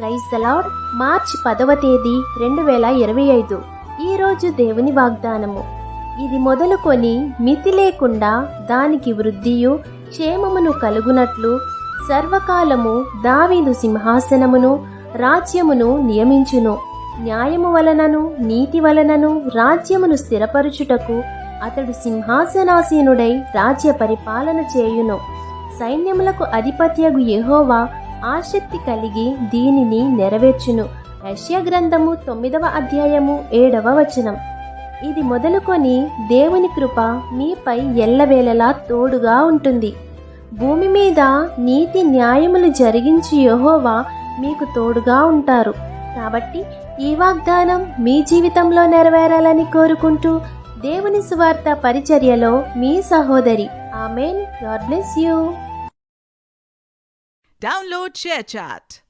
Praise the lord. మార్చి 10వ తేదీ 2025. ఈరోజు దేవుని వాగ్దానము. ఇది మొదలుకొని మితి లేకుండా దానికి వృద్ధియు క్షేమమును కలుగునట్లు సర్వకాలము దావీదు సింహాసనమును రాజ్యమును నియమించును. న్యాయము వలనను నీతి వలనను రాజ్యమును స్థిరపరుచుటకు అతడు సింహాసనాసీనుడై రాజ్య పరిపాలన చేయును. సైన్యములకు అధిపత్యగు యెహోవా ఆసక్తి కలిగి దీనిని నెరవేర్చును. యెషయా గ్రంథము 9వ అధ్యాయము 7వ వచనం. ఇది మొదలుకొని దేవుని కృప మీపై ఎల్లవేళలా తోడుగా ఉంటుంది. భూమి మీద నీతి న్యాయములు జరిగించి యెహోవా మీకు తోడుగా ఉంటారు. కాబట్టి ఈ వాగ్దానం మీ జీవితంలో నెరవేరాలని కోరుకుంటూ దేవుని సువార్త పరిచర్యలో మీ సహోదరి. ఆమేన్. God bless you. Download ShareChat.